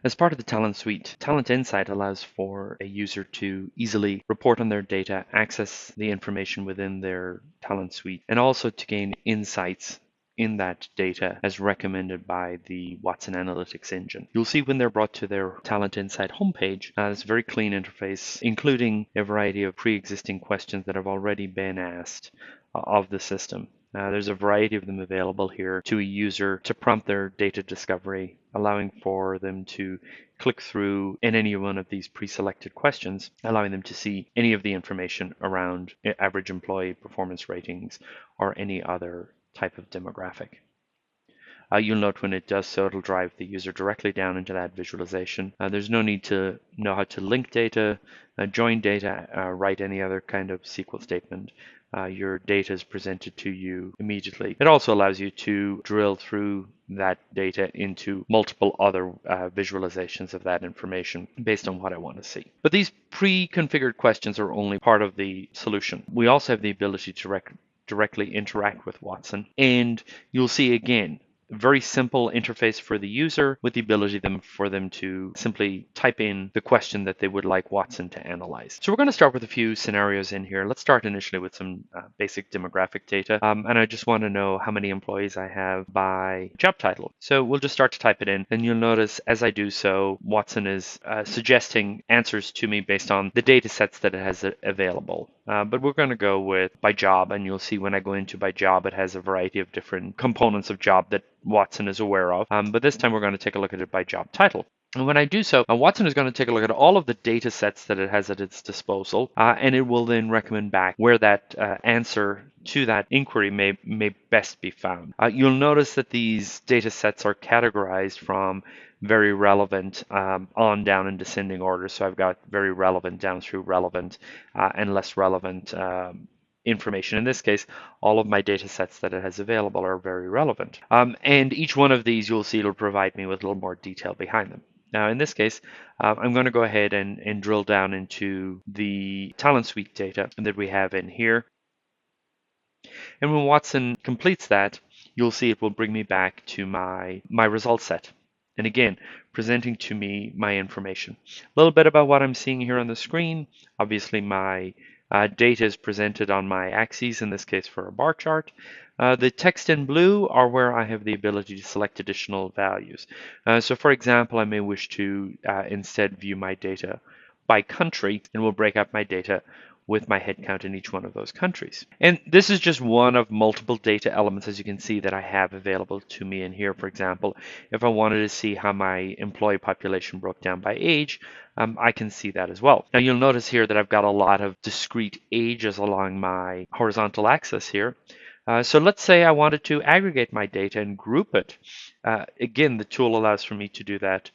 As part of the Talent Suite, Talent Insight allows for a user to easily report on their data, access the information within their Talent Suite, and also to gain insights in that data as recommended by the Watson Analytics engine. You'll see when they're brought to their Talent Insight homepage, it's a very clean interface, including a variety of pre-existing questions that have already been asked of the system. There's a variety of them available here to a user to prompt their data discovery, allowing for them to click through in any one of these pre-selected questions, allowing them to see any of the information around average employee performance ratings or any other type of demographic. You'll note when it does so, it'll drive the user directly down into that visualization. There's no need to know how to link data, join data, write any other kind of SQL statement. Your data is presented to you immediately. It also allows you to drill through that data into multiple other visualizations of that information based on what I want to see. But these pre-configured questions are only part of the solution. We also have the ability to directly interact with Watson, and you'll see again very simple interface for the user with the ability for them to simply type in the question that they would like Watson to analyze. So we're going to start with a few scenarios in here. Let's start initially with some basic demographic data. And I just want to know how many employees I have by job title. So we'll just start to type it in. And you'll notice as I do so, Watson is suggesting answers to me based on the data sets that it has available. But we're going to go with by job, and you'll see when I go into by job, it has a variety of different components of job that Watson is aware of. But this time we're going to take a look at it by job title. And when I do so, Watson is going to take a look at all of the data sets that it has at its disposal, and it will then recommend back where that answer to that inquiry may best be found. You'll notice that these data sets are categorized from very relevant on down in descending order. So I've got very relevant down through relevant and less relevant information. In this case, all of my data sets that it has available are very relevant. And each one of these, you'll see it'll provide me with a little more detail behind them. Now, in this case, I'm going to go ahead and drill down into the Talent Suite data that we have in here. And when Watson completes that, you'll see it will bring me back to my result set. And again, presenting to me my information. A little bit about what I'm seeing here on the screen. Obviously, my data is presented on my axes, in this case for a bar chart. The text in blue are where I have the ability to select additional values. So for example, I may wish to instead view my data by country, and we'll break up my data with my headcount in each one of those countries. And this is just one of multiple data elements, as you can see, that I have available to me in here. For example, if I wanted to see how my employee population broke down by age, I can see that as well. Now you'll notice here that I've got a lot of discrete ages along my horizontal axis here. So let's say I wanted to aggregate my data and group it. Again, the tool allows for me to do that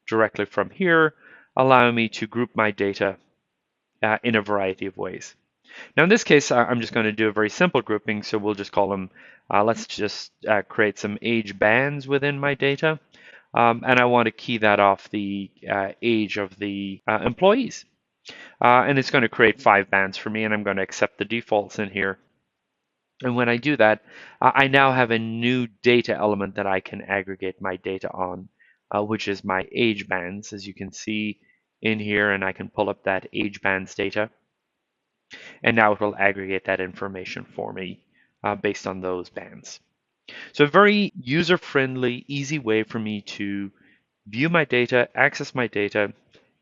directly from here, allowing me to group my data in a variety of ways. Now in this case, I'm just going to do a very simple grouping, so we'll just call them, let's just create some age bands within my data, and I want to key that off the age of the employees. And it's going to create 5 bands for me, and I'm going to accept the defaults in here. And when I do that, I now have a new data element that I can aggregate my data on, which is my age bands, as you can see in here, and I can pull up that age bands data. And now it will aggregate that information for me based on those bands. So a very user-friendly, easy way for me to view my data, access my data,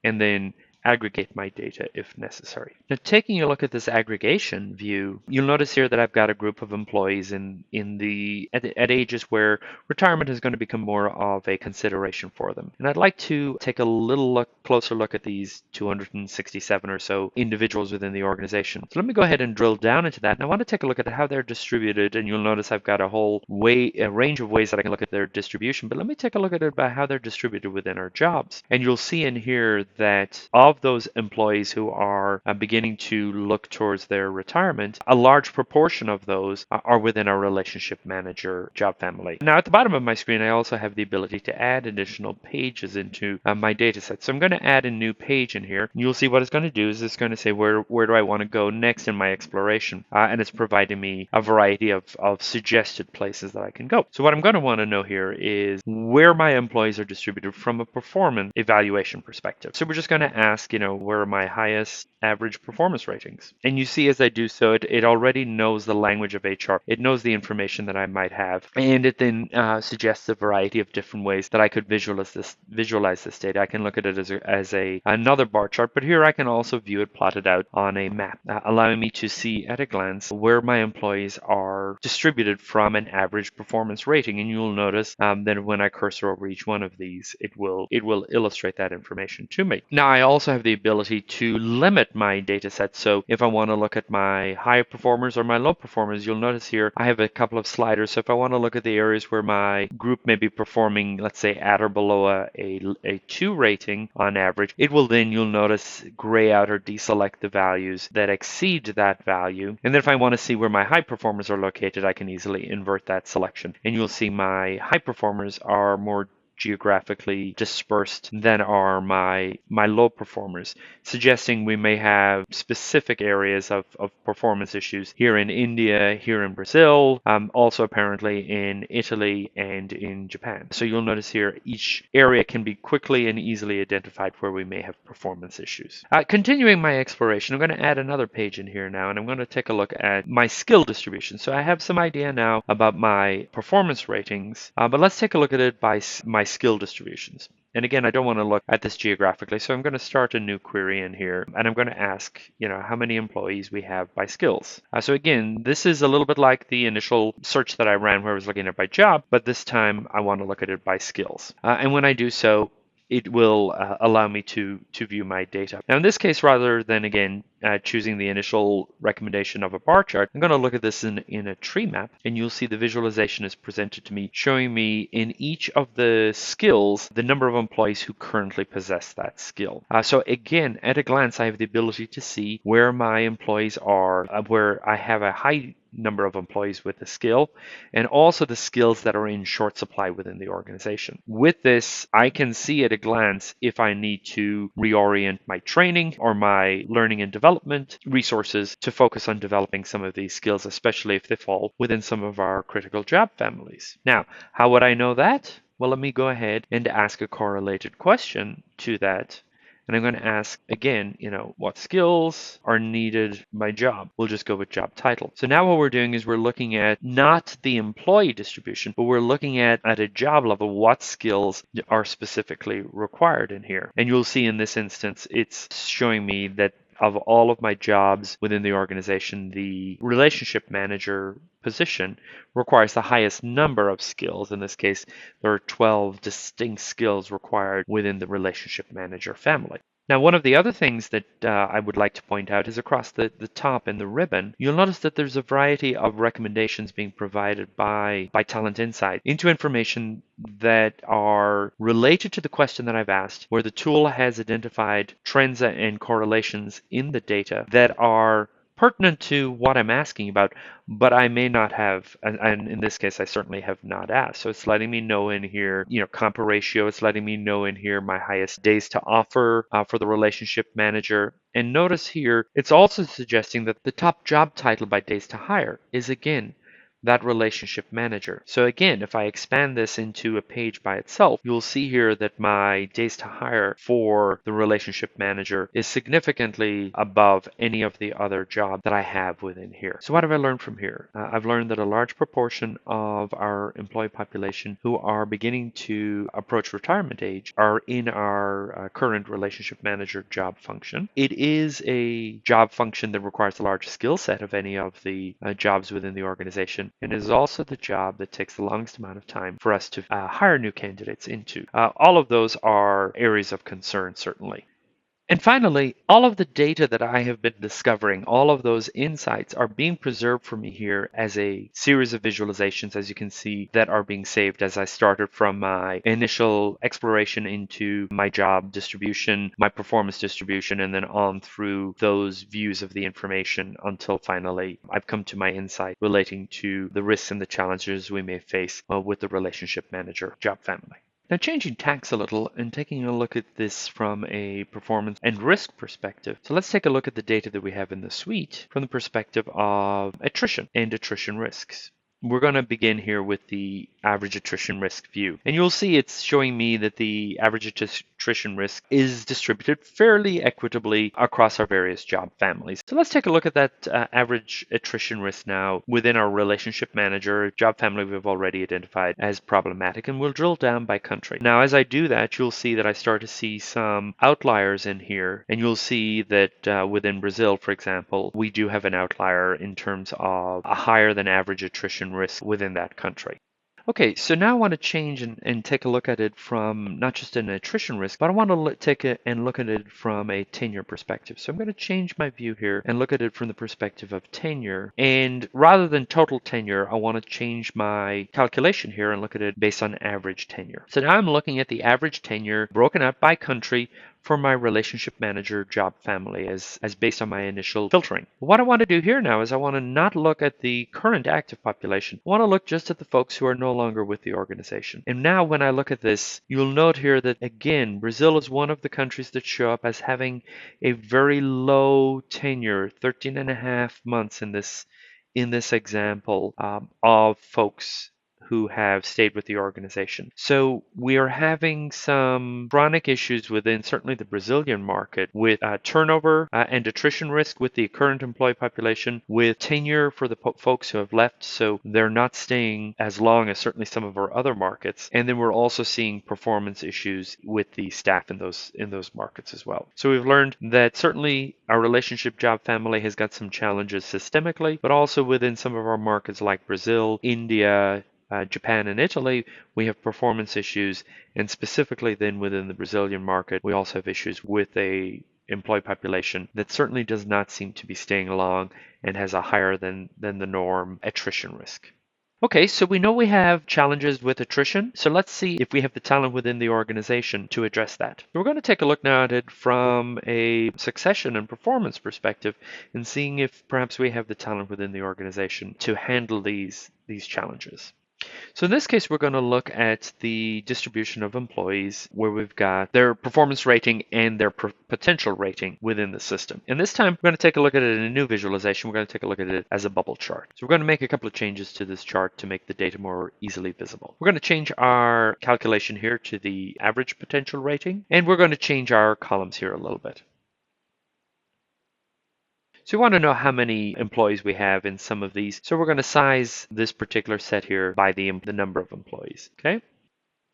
and then aggregate my data if necessary. Now, taking a look at this aggregation view, you'll notice here that I've got a group of employees at ages where retirement is going to become more of a consideration for them. And I'd like to take a closer look at these 267 or so individuals within the organization. So let me go ahead and drill down into that. And I want to take a look at how they're distributed. And you'll notice I've got a range of ways that I can look at their distribution. But let me take a look at it about how they're distributed within our jobs. And you'll see in here that of of those employees who are beginning to look towards their retirement, a large proportion of those are within our relationship manager job family. Now, at the bottom of my screen, I also have the ability to add additional pages into my data set. So I'm going to add a new page in here. You'll see what it's going to do is it's going to say where do I want to go next in my exploration, and it's providing me a variety of suggested places that I can go. So what I'm going to want to know here is where my employees are distributed from a performance evaluation perspective. So we're just going to ask, where are my highest average performance ratings? And you see as I do so, it already knows the language of HR. It knows the information that I might have, and it then suggests a variety of different ways that I could visualize this data. I can look at it as another bar chart, but here I can also view it plotted out on a map, allowing me to see at a glance where my employees are distributed from an average performance rating. And you'll notice that when I cursor over each one of these, it will illustrate that information to me. Now, I also have the ability to limit my data set. So if I want to look at my high performers or my low performers, you'll notice here I have a couple of sliders. So if I want to look at the areas where my group may be performing, let's say at or below a 2 rating on average, it will then, you'll notice, gray out or deselect the values that exceed that value. And then if I want to see where my high performers are located, I can easily invert that selection. And you'll see my high performers are more geographically dispersed than are my low performers, suggesting we may have specific areas of performance issues here in India, here in Brazil, also apparently in Italy and in Japan. So you'll notice here each area can be quickly and easily identified where we may have performance issues. Continuing my exploration, I'm going to add another page in here now, and I'm going to take a look at my skill distribution. So I have some idea now about my performance ratings, but let's take a look at it by my skill distributions. And again, I don't want to look at this geographically, so I'm going to start a new query in here, and I'm going to ask, how many employees we have by skills. So again, this is a little bit like the initial search that I ran where I was looking at by job, but this time I want to look at it by skills. And when I do so, it will allow me to view my data. Now, in this case, rather than, again, choosing the initial recommendation of a bar chart, I'm going to look at this in a tree map, and you'll see the visualization is presented to me, showing me in each of the skills the number of employees who currently possess that skill. So again, at a glance, I have the ability to see where my employees are, where I have a high number of employees with the skill, and also the skills that are in short supply within the organization. With this, I can see at a glance if I need to reorient my training or my learning and development resources to focus on developing some of these skills, especially if they fall within some of our critical job families. Now, how would I know that? Well, let me go ahead and ask a correlated question to that. And I'm going to ask again, what skills are needed by job? We'll just go with job title. So now what we're doing is we're looking at not the employee distribution, but we're looking at a job level, what skills are specifically required in here. And you'll see in this instance, it's showing me that of all of my jobs within the organization, the relationship manager position requires the highest number of skills. In this case, there are 12 distinct skills required within the relationship manager family. Now, one of the other things that I would like to point out is across the top in the ribbon, you'll notice that there's a variety of recommendations being provided by TalentInsights into information that are related to the question that I've asked, where the tool has identified trends and correlations in the data that are pertinent to what I'm asking about, but I may not have, and in this case, I certainly have not asked. So it's letting me know in here, comp ratio. It's letting me know in here my highest days to offer for the relationship manager. And notice here, it's also suggesting that the top job title by days to hire is, again, that relationship manager. So again, if I expand this into a page by itself, you'll see here that my days to hire for the relationship manager is significantly above any of the other jobs that I have within here. So what have I learned from here? I've learned that a large proportion of our employee population who are beginning to approach retirement age are in our current relationship manager job function. It is a job function that requires a large skill set of any of the jobs within the organization. And it is also the job that takes the longest amount of time for us to hire new candidates into. All of those are areas of concern, certainly. And finally, all of the data that I have been discovering, all of those insights are being preserved for me here as a series of visualizations, as you can see, that are being saved as I started from my initial exploration into my job distribution, my performance distribution, and then on through those views of the information until finally I've come to my insight relating to the risks and the challenges we may face with the relationship manager job family. Now, changing tacks a little and taking a look at this from a performance and risk perspective. So let's take a look at the data that we have in the suite from the perspective of attrition and attrition risks. We're going to begin here with the average attrition risk view. And you'll see it's showing me that the average attrition risk is distributed fairly equitably across our various job families. So let's take a look at that average attrition risk now within our relationship manager job family we've already identified as problematic, and we'll drill down by country. Now, as I do that, you'll see that I start to see some outliers in here, and you'll see that within Brazil, for example, we do have an outlier in terms of a higher than average attrition risk within that country. Okay, so now I want to change and take a look at it from not just an attrition risk, but I want to take it and look at it from a tenure perspective. So I'm going to change my view here and look at it from the perspective of tenure. And rather than total tenure, I want to change my calculation here and look at it based on average tenure. So now I'm looking at the average tenure broken out by country for my relationship manager job family as based on my initial filtering. What I want to do here now is I want to not look at the current active population. I want to look just at the folks who are no longer with the organization. And now when I look at this, you'll note here that again, Brazil is one of the countries that show up as having a very low tenure, 13 and a half months in this example of folks who have stayed with the organization. So we are having some chronic issues within certainly the Brazilian market with turnover and attrition risk with the current employee population, with tenure for the folks who have left, so they're not staying as long as certainly some of our other markets. And then we're also seeing performance issues with the staff in those markets as well. So we've learned that certainly our relationship job family has got some challenges systemically, but also within some of our markets like Brazil, India, Japan and Italy, we have performance issues, and specifically then within the Brazilian market, we also have issues with a employee population that certainly does not seem to be staying along and has a higher than the norm attrition risk. Okay, so we know we have challenges with attrition, so let's see if we have the talent within the organization to address that. So we're going to take a look now at it from a succession and performance perspective and seeing if perhaps we have the talent within the organization to handle these challenges. So in this case, we're going to look at the distribution of employees where we've got their performance rating and their potential rating within the system. And this time, we're going to take a look at it in a new visualization. We're going to take a look at it as a bubble chart. So we're going to make a couple of changes to this chart to make the data more easily visible. We're going to change our calculation here to the average potential rating, and we're going to change our columns here a little bit. So we want to know how many employees we have in some of these. So we're going to size this particular set here by the number of employees. Okay.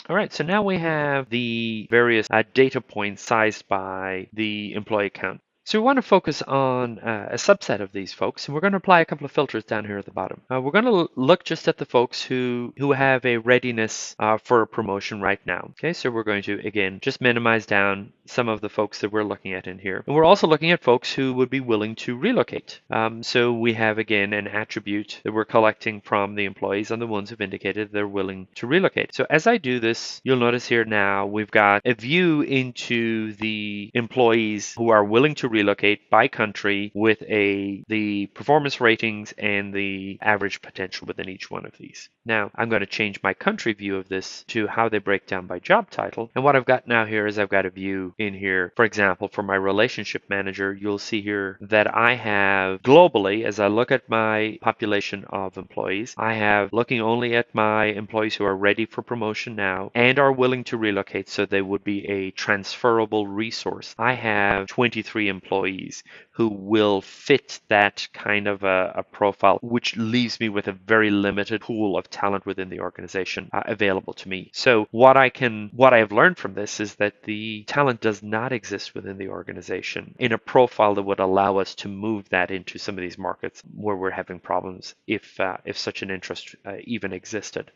All right, so now we have the various data points sized by the employee count. So we want to focus on a subset of these folks, and we're going to apply a couple of filters down here at the bottom. We're going to look just at the folks who have a readiness for a promotion right now. Okay, so we're going to, again, just minimize down some of the folks that we're looking at in here. And we're also looking at folks who would be willing to relocate. So we have, again, an attribute that we're collecting from the employees on the ones who've indicated they're willing to relocate. So as I do this, you'll notice here now we've got a view into the employees who are willing to relocate by country with the performance ratings and the average potential within each one of these. Now, I'm going to change my country view of this to how they break down by job title. And what I've got now here is I've got a view in here. For example, for my relationship manager, you'll see here that I have globally, as I look at my population of employees, I have looking only at my employees who are ready for promotion now and are willing to relocate, so they would be a transferable resource. I have 23 employees who will fit that kind of a profile, which leaves me with a very limited pool of talent within the organization available to me. So what I have learned from this is that the talent does not exist within the organization in a profile that would allow us to move that into some of these markets where we're having problems if such an interest even existed.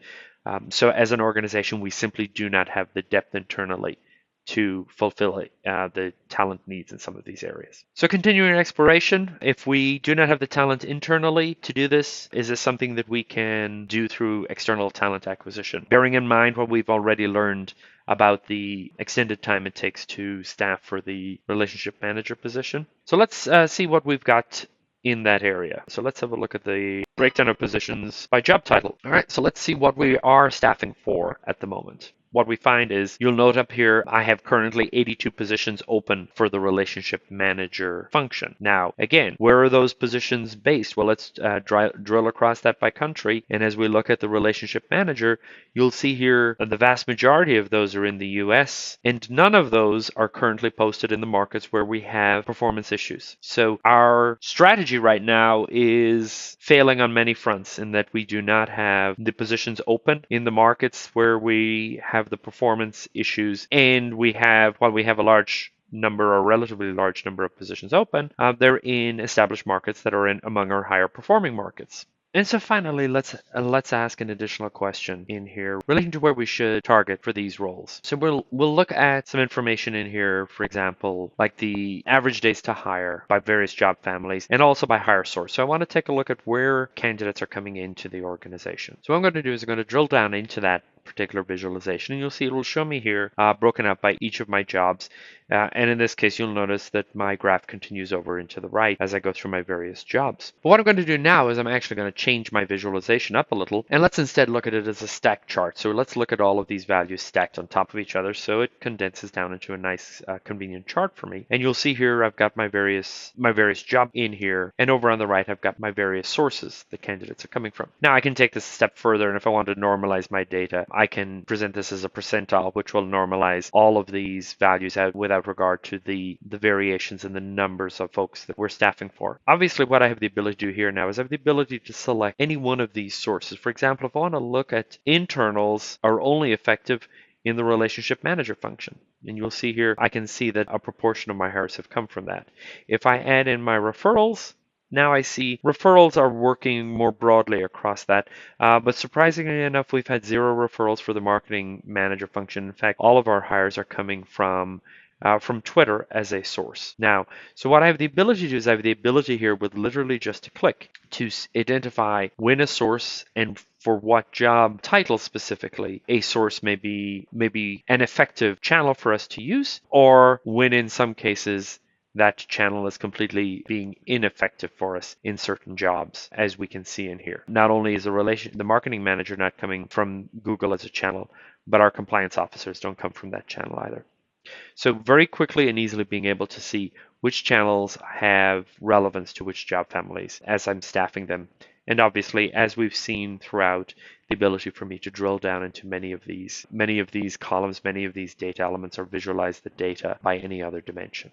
So as an organization, we simply do not have the depth internally to fulfill the talent needs in some of these areas. So continuing exploration, if we do not have the talent internally to do this, is this something that we can do through external talent acquisition? Bearing in mind what we've already learned about the extended time it takes to staff for the relationship manager position. So let's see what we've got in that area. So let's have a look at the breakdown of positions by job title. All right, so let's see what we are staffing for at the moment. What we find is, you'll note up here, I have currently 82 positions open for the relationship manager function. Now, again, where are those positions based? Well, let's drill across that by country. And as we look at the relationship manager, you'll see here the vast majority of those are in the US, and none of those are currently posted in the markets where we have performance issues. So our strategy right now is failing on many fronts in that we do not have the positions open in the markets where we have the performance issues, and while we have a large number or relatively large number of positions open, they're in established markets that are in among our higher performing markets. And so finally, let's ask an additional question in here relating to where we should target for these roles. So we'll look at some information in here, for example, like the average days to hire by various job families and also by hire source. So I want to take a look at where candidates are coming into the organization. So what I'm going to do is I'm going to drill down into that particular visualization, and you'll see it will show me here broken up by each of my jobs. And in this case, you'll notice that my graph continues over into the right as I go through my various jobs. But what I'm going to do now is I'm actually going to change my visualization up a little, and let's instead look at it as a stack chart. So let's look at all of these values stacked on top of each other so it condenses down into a nice convenient chart for me. And you'll see here I've got my various jobs in here, and over on the right I've got my various sources the candidates are coming from. Now I can take this a step further, and if I want to normalize my data, I can present this as a percentile, which will normalize all of these values out without regard to the variations in the numbers of folks that we're staffing for. Obviously, what I have the ability to do here now is I have the ability to select any one of these sources. For example, if I want to look at internals are only effective in the relationship manager function. And you'll see here, I can see that a proportion of my hires have come from that. If I add in my referrals, now I see referrals are working more broadly across that. But surprisingly enough, we've had 0 referrals for the marketing manager function. In fact, all of our hires are coming from Twitter as a source. Now, so what I have the ability to do is I have the ability here with literally just a click to identify when a source and for what job title specifically a source may be an effective channel for us to use, or when in some cases that channel is completely being ineffective for us in certain jobs, as we can see in here. Not only is the marketing manager not coming from Google as a channel, but our compliance officers don't come from that channel either. So very quickly and easily being able to see which channels have relevance to which job families as I'm staffing them. And obviously, as we've seen throughout, the ability for me to drill down into many of these columns, many of these data elements, or visualize the data by any other dimension.